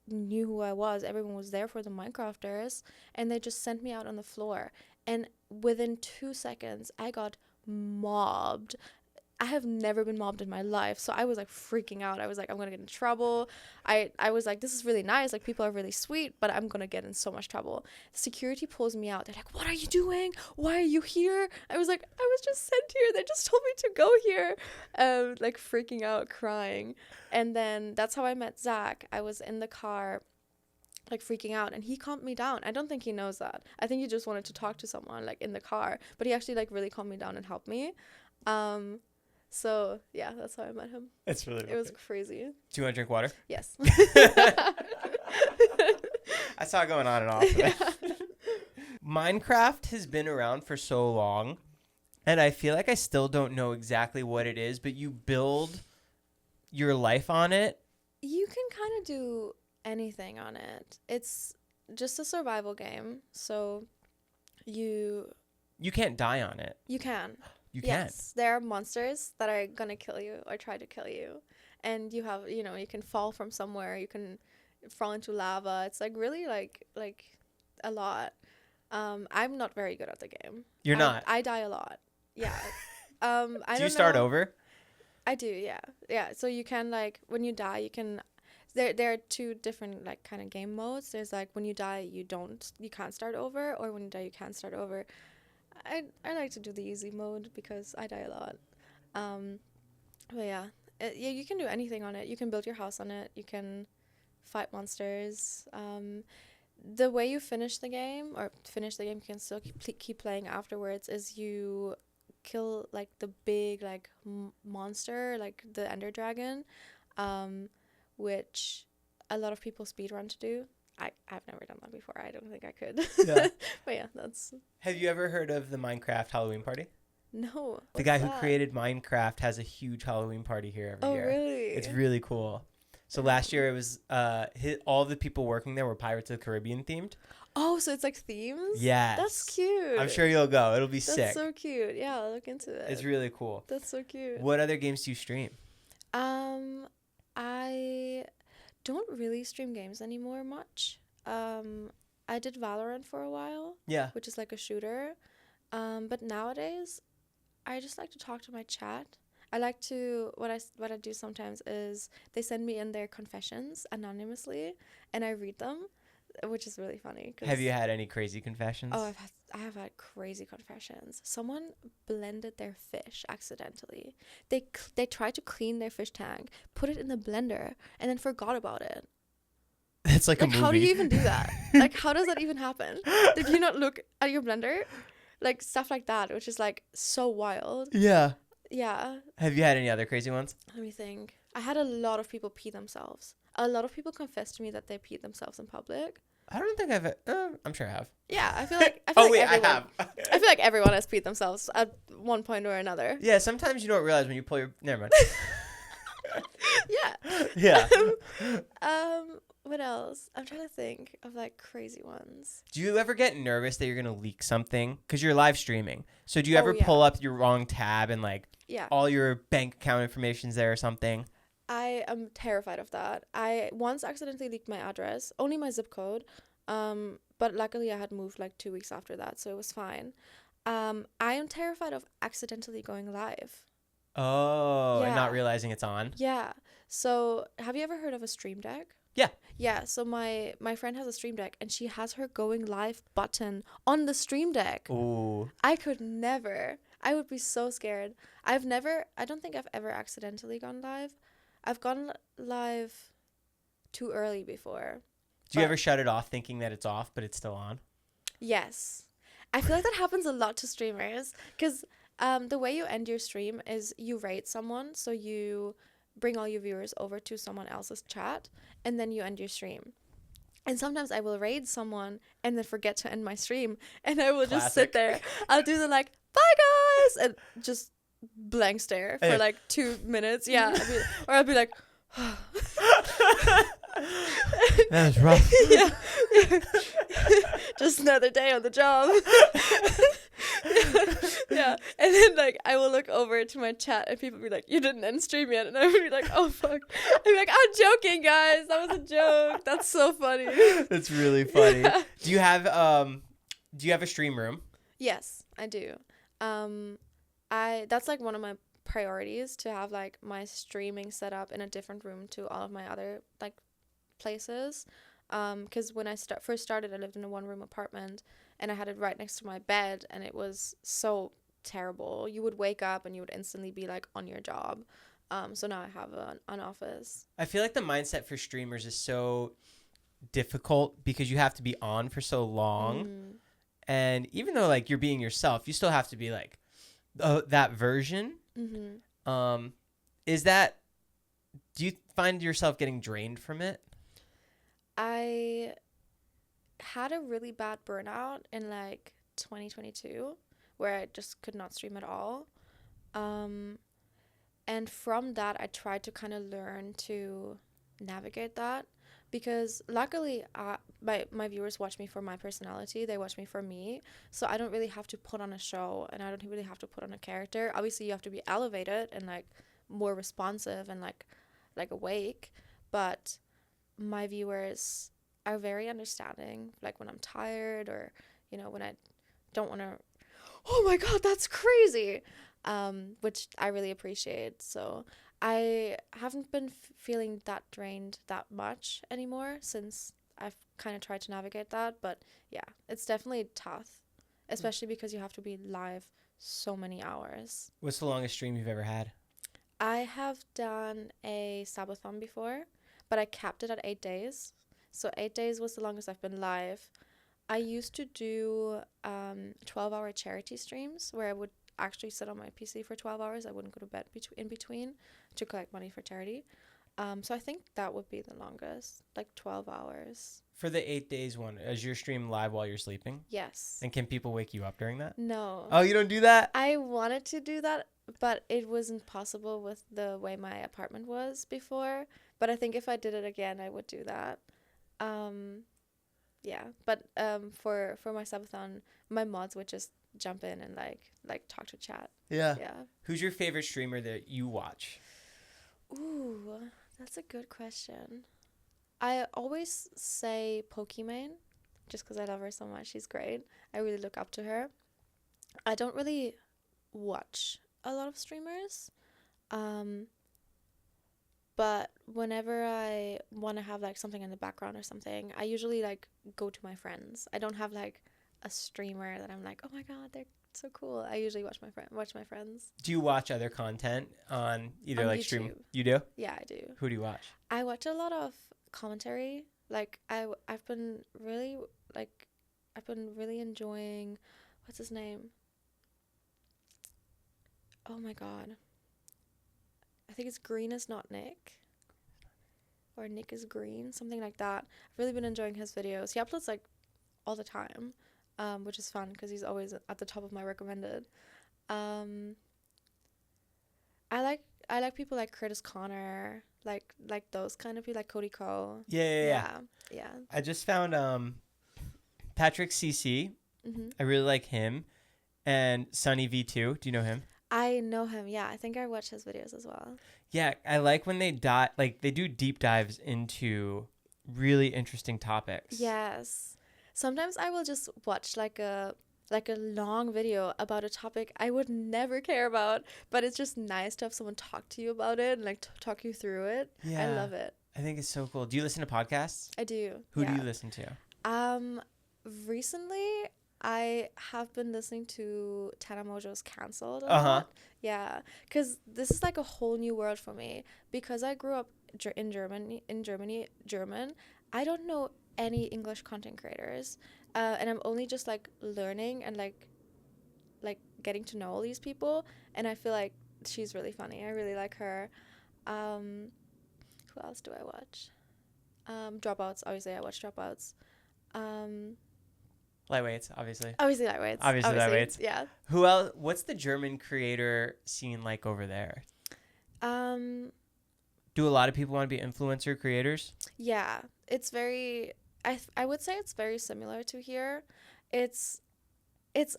Speaker 1: knew who I was. Everyone was there for the Minecrafters, and they just sent me out on the floor. And within 2 seconds, I got mobbed. I have never been mobbed in my life. So I was like freaking out. I was like, I'm going to get in trouble. I was like, this is really nice. Like, people are really sweet, but I'm going to get in so much trouble. Security pulls me out. They're like, what are you doing? Why are you here? I was like, I was just sent here. They just told me to go here. Like freaking out, crying. And then that's how I met Zach. I was in the car, like freaking out, and he calmed me down. I don't think he knows that. I think he just wanted to talk to someone like in the car, but he actually like really calmed me down and helped me. So, yeah, that's how I met him.
Speaker 2: It's really
Speaker 1: It was crazy.
Speaker 2: Do you want to drink water?
Speaker 1: Yes.
Speaker 2: I saw it going on and off.
Speaker 1: Yeah.
Speaker 2: Minecraft has been around for so long, and I feel like I still don't know exactly what it is, but you build your life on it.
Speaker 1: You can kind of do anything on it. It's just a survival game, so you
Speaker 2: can't die on it.
Speaker 1: You can.
Speaker 2: You
Speaker 1: Yes, there are monsters that are gonna kill you or try to kill you, and you have, you can fall from somewhere. You can fall into lava. It's like really like a lot. I'm not very good at the game.
Speaker 2: You're not.
Speaker 1: I die a lot. Yeah.
Speaker 2: Do you start over?
Speaker 1: I do. Yeah. Yeah. So you can when you die, you can. There are two different kind of game modes. There's when you die, you can't start over, or when you die, you can start over. I like to do the easy mode because I die a lot. But yeah, you can do anything on it. You can build your house on it. You can fight monsters. The way you finish the game, you can still keep playing afterwards, is you kill the big monster, the Ender Dragon, which a lot of people speedrun to do. I've never done that before. I don't think I could. Yeah. But yeah, that's...
Speaker 2: Have you ever heard of the Minecraft Halloween party?
Speaker 1: No.
Speaker 2: The guy who created Minecraft has a huge Halloween party here every year.
Speaker 1: Oh, really?
Speaker 2: It's really cool. So last year it was all the people working there were Pirates of the Caribbean themed.
Speaker 1: Oh, so it's themes?
Speaker 2: Yes.
Speaker 1: That's cute.
Speaker 2: I'm sure you'll go. It'll be sick.
Speaker 1: That's so cute. Yeah, I'll look into it.
Speaker 2: It's really cool.
Speaker 1: That's so cute.
Speaker 2: What other games do you stream?
Speaker 1: I don't really stream games anymore much. I did Valorant for a while.
Speaker 2: Yeah.
Speaker 1: Which is a shooter. But nowadays, I just like to talk to my chat. I like to what I do sometimes is they send me in their confessions anonymously, and I read them, which is really funny.
Speaker 2: Have you had any crazy confessions?
Speaker 1: Oh, I have had crazy confessions. Someone blended their fish accidentally. They tried to clean their fish tank, put it in the blender, and then forgot about it.
Speaker 2: It's a movie.
Speaker 1: How do you even do that? How does that even happen? Did you not look at your blender? Stuff like that, which is so wild.
Speaker 2: Yeah.
Speaker 1: Yeah.
Speaker 2: Have you had any other crazy ones?
Speaker 1: Let me think. I had a lot of people pee themselves. A lot of people confessed to me that they peed themselves in public.
Speaker 2: I don't think I'm sure I have.
Speaker 1: Yeah, I feel
Speaker 2: I have.
Speaker 1: I feel like everyone has peed themselves at one point or another.
Speaker 2: Yeah, sometimes you don't realize when you pull your... Never mind.
Speaker 1: Yeah.
Speaker 2: Yeah.
Speaker 1: What else? I'm trying to think of crazy ones.
Speaker 2: Do you ever get nervous that you're going to leak something? Because you're live streaming. So do you ever pull up your wrong tab and all your bank account information's there or something?
Speaker 1: I am terrified of that. I once accidentally leaked my address, only my zip code. But luckily I had moved 2 weeks after that, so it was fine. I am terrified of accidentally going live.
Speaker 2: Oh, and not realizing it's on?
Speaker 1: Yeah. So have you ever heard of a Stream Deck?
Speaker 2: Yeah.
Speaker 1: Yeah, so my friend has a Stream Deck, and she has her going live button on the Stream Deck.
Speaker 2: Ooh.
Speaker 1: I could never. I would be so scared. I don't think I've ever accidentally gone live. I've gone live too early before.
Speaker 2: Do you ever shut it off thinking that it's off, but it's still on?
Speaker 1: Yes. I feel like that happens a lot to streamers, because the way you end your stream is you rate someone, so you bring all your viewers over to someone else's chat, and then you end your stream. And sometimes I will raid someone and then forget to end my stream, and I will just sit there. I'll do the bye guys, and just blank stare for 2 minutes. Yeah. I'll be like,
Speaker 2: that was rough.
Speaker 1: Yeah. Just another day on the job. Yeah. And then I will look over to my chat, and people will be like, you didn't end stream yet, and I would be like, oh fuck. I'm like, I'm joking, guys, that was a joke. That's so funny.
Speaker 2: That's really funny. Yeah. Do you have a stream room?
Speaker 1: Yes, I do. That's one of my priorities, to have my streaming set up in a different room to all of my other places. Because when I first started, I lived in a 1-room apartment, and I had it right next to my bed, and it was so terrible. You would wake up and you would instantly be on your job. So now I have an office.
Speaker 2: I feel like the mindset for streamers is so difficult because you have to be on for so long. Mm. And even though you're being yourself, you still have to be that version. Mm-hmm. Do you find yourself getting drained from it?
Speaker 1: had a really bad burnout in like 2022 where I just could not stream at all. And from that, I tried to kind of learn to navigate that, because luckily my viewers watch me for my personality. They watch me for me. So I don't really have to put on a show, and I don't really have to put on a character. Obviously, you have to be elevated and like more responsive and like awake. But my viewers are very understanding, like when I'm tired, or when I don't want to. Oh my god, that's crazy. Which I really appreciate. So I haven't been feeling that drained that much anymore since I've kind of tried to navigate that. But yeah, it's definitely tough, especially because you have to be live so many hours.
Speaker 2: What's the longest stream you've ever had?
Speaker 1: I have done a subathon before, but I capped it at 8 days. So 8 days was the longest I've been live. I used to do 12-hour charity streams where I would actually sit on my PC for 12 hours. I wouldn't go to bed in between to collect money for charity. So I think that would be the longest, like 12 hours.
Speaker 2: For the 8 days one, is your stream live while you're sleeping?
Speaker 1: Yes.
Speaker 2: And can people wake you up during that?
Speaker 1: No.
Speaker 2: Oh, you don't do that?
Speaker 1: I wanted to do that, but it wasn't possible with the way my apartment was before. But I think if I did it again, I would do that. Yeah. But for my subathon, my mods would just jump in and like talk to chat.
Speaker 2: Yeah.
Speaker 1: Yeah.
Speaker 2: Who's your favorite streamer that you watch?
Speaker 1: Ooh, that's a good question. I always say Pokimane, just because I love her so much. She's great. I really look up to her. I don't really watch a lot of streamers. But whenever I want to have like something in the background or something, I usually like go to my friends. I don't have like a streamer that I'm like, oh my god, they're so cool. I usually watch my friends.
Speaker 2: Do you watch other content on either
Speaker 1: On
Speaker 2: like
Speaker 1: YouTube.
Speaker 2: Stream? You do?
Speaker 1: Yeah, I do.
Speaker 2: Who do you watch?
Speaker 1: I watch a lot of commentary. Like I've been really enjoying, what's his name? Oh my god. I think it's Green is Not Nick. Or Nick is Green, something like that. I've really been enjoying his videos. He uploads like all the time, which is fun because he's always at the top of my recommended. I like people like Curtis Connor, like those kind of people, like Cody Ko.
Speaker 2: Yeah. I just found Patrick CC.
Speaker 1: Mm-hmm.
Speaker 2: I really like him. And Sunny V2. Do you know him?
Speaker 1: I know him. Yeah, I think I watch his videos as well.
Speaker 2: Yeah, I like when they they do deep dives into really interesting topics.
Speaker 1: Yes. Sometimes I will just watch like a long video about a topic I would never care about, but it's just nice to have someone talk to you about it and like talk you through it.
Speaker 2: Yeah.
Speaker 1: I love it.
Speaker 2: I think it's so cool. Do you listen to podcasts?
Speaker 1: I do.
Speaker 2: Who do you listen to?
Speaker 1: Recently I have been listening to Tana Mojo's Cancelled a lot. Yeah, because this is like a whole new world for me. Because I grew up in Germany, German. I don't know any English content creators, and I'm only just like learning and like getting to know all these people. And I feel like she's really funny. I really like her. Who else do I watch? Dropouts. Obviously, I watch Dropouts.
Speaker 2: Lightweights, obviously.
Speaker 1: Obviously Lightweights.
Speaker 2: Obviously Lightweights.
Speaker 1: Yeah.
Speaker 2: Who else? What's the German creator scene like over there? Do a lot of people want to be influencer creators?
Speaker 1: Yeah, it's very. I would say it's very similar to here. It's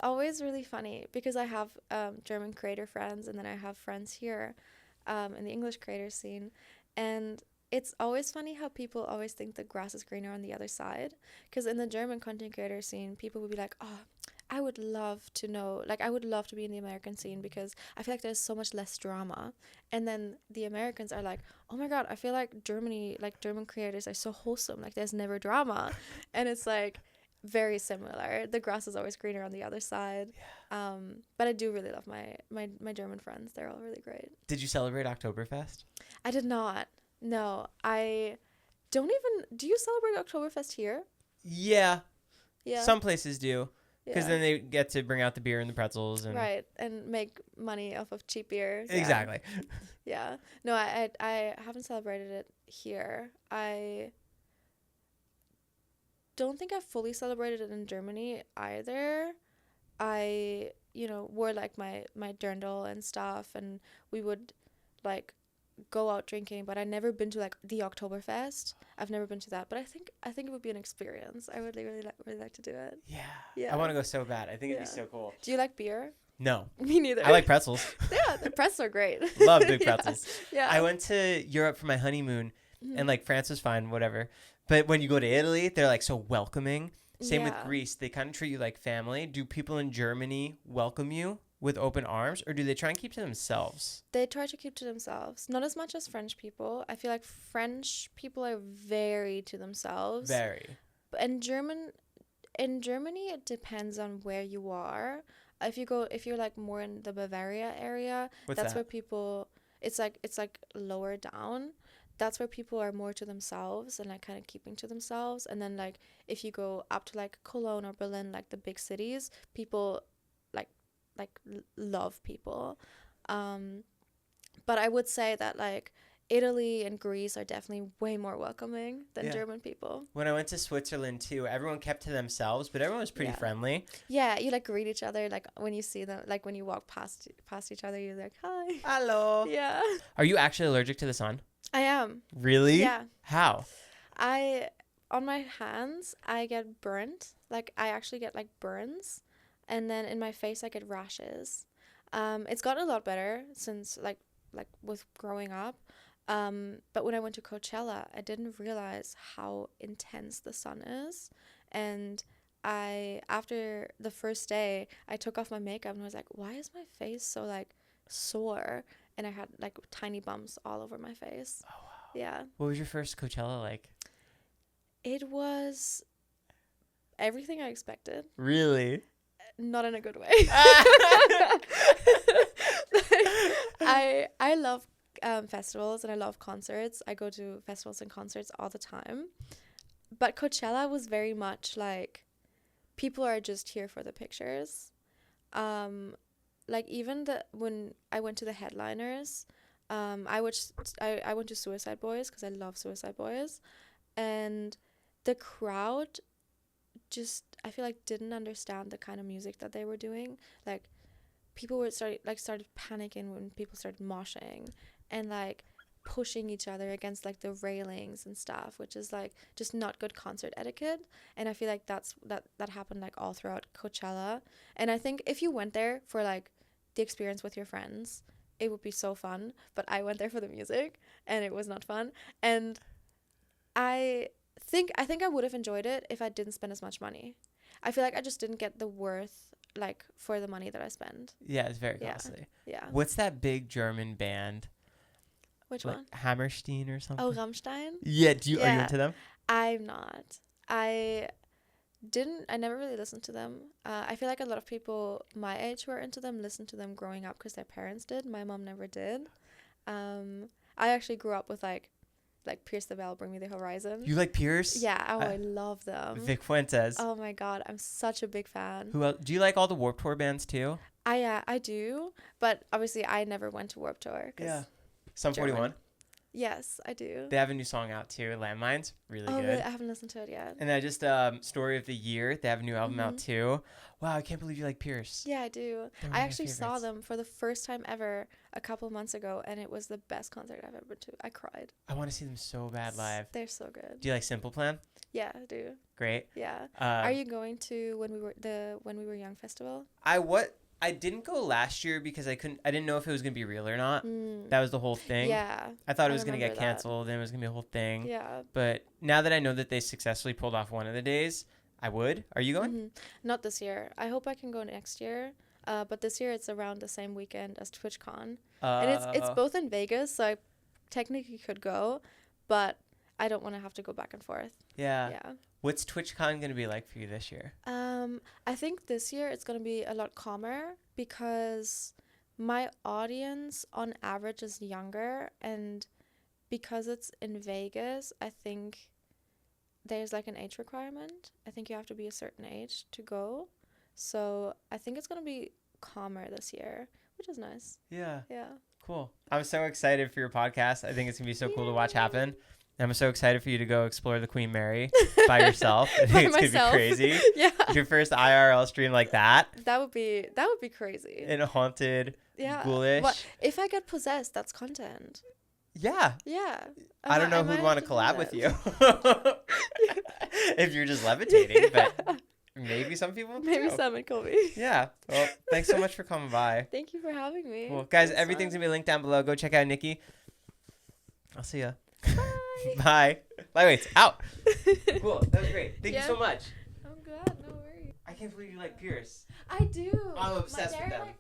Speaker 1: always really funny because I have German creator friends, and then I have friends here in the English creator scene, and it's always funny how people always think the grass is greener on the other side. Because in the German content creator scene, people would be like, oh, I would love to know, like, I would love to be in the American scene because I feel like there's so much less drama. And then the Americans are like, oh my God, I feel like Germany, like German creators are so wholesome. Like, there's never drama. And it's like very similar. The grass is always greener on the other side. Yeah. But I do really love my German friends. They're all really great.
Speaker 2: Did you celebrate Oktoberfest?
Speaker 1: I did not. No, I don't even. Do you celebrate Oktoberfest here?
Speaker 2: Yeah.
Speaker 1: Yeah.
Speaker 2: Some places do. Because then they get to bring out the beer and the pretzels. And
Speaker 1: right, and make money off of cheap beer. Yeah.
Speaker 2: Exactly.
Speaker 1: Yeah. No, I haven't celebrated it here. don't think I fully celebrated it in Germany either. I, wore like my dirndl and stuff, and we would like go out drinking, but I never been to like the Oktoberfest. I've never been to that, but I think it would be an experience. I would really like to do it.
Speaker 2: Yeah.
Speaker 1: Yeah.
Speaker 2: I want to go so bad. I think it'd be
Speaker 1: Yeah.
Speaker 2: so cool.
Speaker 1: Do you like beer?
Speaker 2: No.
Speaker 1: Me neither.
Speaker 2: I like pretzels.
Speaker 1: Yeah, the pretzels are great.
Speaker 2: Love big pretzels.
Speaker 1: Yeah.
Speaker 2: I went to Europe for my honeymoon,
Speaker 1: Mhm.
Speaker 2: and like France was fine, whatever. But when you go to Italy, they're like so welcoming. Same with
Speaker 1: Yeah.
Speaker 2: Greece. They kind of treat you like family. Do people in Germany welcome you with open arms, or do they try and keep to themselves?
Speaker 1: They try to keep to themselves. Not as much as French people. I feel like French people are very to themselves.
Speaker 2: Very.
Speaker 1: But in Germany, it depends on where you are. If you're like more in the Bavaria area,
Speaker 2: What's
Speaker 1: that's
Speaker 2: that?
Speaker 1: where people, it's like lower down. That's where people are more to themselves and like kind of keeping to themselves. And then like if you go up to like Cologne or Berlin, like the big cities, people love people. But I would say that like Italy and Greece are definitely way more welcoming than
Speaker 2: Yeah.
Speaker 1: German people.
Speaker 2: When I went to Switzerland too, everyone kept to themselves, but everyone was pretty
Speaker 1: Yeah.
Speaker 2: friendly.
Speaker 1: Yeah, you like greet each other like when you see them, like when you walk past each other, you're like, hi.
Speaker 2: Hello.
Speaker 1: Yeah,
Speaker 2: Are you actually allergic to the sun?
Speaker 1: I am.
Speaker 2: Really?
Speaker 1: Yeah,
Speaker 2: How?
Speaker 1: on my hands I get burnt. Like I actually get like burns, and then in my face I get rashes. It's gotten a lot better since like with growing up. But when I went to Coachella, I didn't realize how intense the sun is, and after the first day, I took off my makeup and was like, why is my face so like sore? And I had like tiny bumps all over my face.
Speaker 2: Oh, wow.
Speaker 1: Yeah.
Speaker 2: What was your first Coachella like?
Speaker 1: It was everything I expected.
Speaker 2: Really?
Speaker 1: Not in a good way. I love festivals and I love concerts. I go to festivals and concerts all the time. But Coachella was very much like people are just here for the pictures. Like even when I went to the headliners, I went to Suicide Boys because I love Suicide Boys, and the crowd just, I feel like, didn't understand the kind of music that they were doing. Like people started panicking when people started moshing and like pushing each other against like the railings and stuff, which is like just not good concert etiquette. And I feel like that happened like all throughout Coachella. And I think if you went there for like the experience with your friends, it would be so fun. But I went there for the music and it was not fun. And I think I would have enjoyed it if I didn't spend as much money. I feel like I just didn't get the worth like for the money that I spend.
Speaker 2: Yeah, it's very
Speaker 1: Yeah.
Speaker 2: costly.
Speaker 1: Yeah.
Speaker 2: What's that big German band?
Speaker 1: Which
Speaker 2: Like
Speaker 1: one?
Speaker 2: Hammerstein or something?
Speaker 1: Oh, Rammstein?
Speaker 2: Yeah, are you
Speaker 1: Yeah.
Speaker 2: into them?
Speaker 1: I'm not. I never really listened to them. I feel like a lot of people my age who are into them listened to them growing up because their parents did. My mom never did. I actually grew up with like Pierce the Veil, Bring Me the Horizon.
Speaker 2: You like Pierce?
Speaker 1: Yeah, I love them.
Speaker 2: Vic Fuentes.
Speaker 1: Oh my god, I'm such a big fan.
Speaker 2: Who else? Do you like all the Warped Tour bands too?
Speaker 1: I do, but obviously I never went to Warped Tour.
Speaker 2: Sum
Speaker 1: German.
Speaker 2: 41.
Speaker 1: Yes, I do.
Speaker 2: They have a new song out too, Landmines. Really
Speaker 1: Oh,
Speaker 2: good.
Speaker 1: really? I haven't listened to it yet.
Speaker 2: And I just Story of the Year. They have a new album out too. Wow, I can't believe you like Pierce.
Speaker 1: Yeah, I do.
Speaker 2: They're one
Speaker 1: I
Speaker 2: of my
Speaker 1: actually saw
Speaker 2: favorites.
Speaker 1: them for the first time ever a couple of months ago, and it was the best concert I've ever been to. I cried.
Speaker 2: I want to see them so bad live.
Speaker 1: They're so good.
Speaker 2: Do you like Simple Plan?
Speaker 1: Yeah, I do.
Speaker 2: Great.
Speaker 1: Yeah. Are you going to when we were young festival?
Speaker 2: I didn't go last year because I didn't know if it was gonna be real or not. That was the whole thing.
Speaker 1: Yeah.
Speaker 2: I thought it
Speaker 1: I
Speaker 2: was gonna get
Speaker 1: remember that.
Speaker 2: canceled and it was gonna be a whole thing.
Speaker 1: Yeah.
Speaker 2: But now that I know that they successfully pulled off one of the days, I would. Are you going?
Speaker 1: Not this year. I hope I can go next year. But this year it's around the same weekend as TwitchCon, and it's both in Vegas, so I technically could go, but I don't want to have to go back and forth.
Speaker 2: Yeah.
Speaker 1: Yeah.
Speaker 2: What's TwitchCon gonna be like for you this year?
Speaker 1: I think this year it's gonna be a lot calmer because my audience on average is younger, and because it's in Vegas, I think there's like an age requirement. I think you have to be a certain age to go. So I think it's gonna be calmer this year, which is nice.
Speaker 2: Yeah.
Speaker 1: Yeah.
Speaker 2: Cool. I'm so excited for your podcast. I think it's gonna be so cool to watch happen. I'm so excited for you to go explore the Queen Mary by yourself. I think it's
Speaker 1: myself.
Speaker 2: gonna be crazy.
Speaker 1: Yeah.
Speaker 2: Your first IRL stream like that.
Speaker 1: That would be crazy.
Speaker 2: In a haunted, ghoulish.
Speaker 1: Well, if I get possessed, that's content.
Speaker 2: Yeah.
Speaker 1: Yeah.
Speaker 2: I don't know
Speaker 1: might
Speaker 2: who'd want to
Speaker 1: have do
Speaker 2: collab
Speaker 1: that.
Speaker 2: with you. If you're just levitating, but maybe some people
Speaker 1: Maybe
Speaker 2: do.
Speaker 1: Sam and Colby.
Speaker 2: Yeah. Well, thanks so much for coming by.
Speaker 1: Thank you for having me.
Speaker 2: Cool. Guys,
Speaker 1: It was
Speaker 2: everything's
Speaker 1: fun.
Speaker 2: going to be linked down below. Go check out Niki. I'll see ya.
Speaker 1: Bye.
Speaker 2: Bye. Lightweights, out. Cool. That was great. Thank you so much.
Speaker 1: I'm glad. No worries.
Speaker 2: I can't believe you like Pierce.
Speaker 1: I do.
Speaker 2: I'm obsessed with
Speaker 1: They're
Speaker 2: them.
Speaker 1: like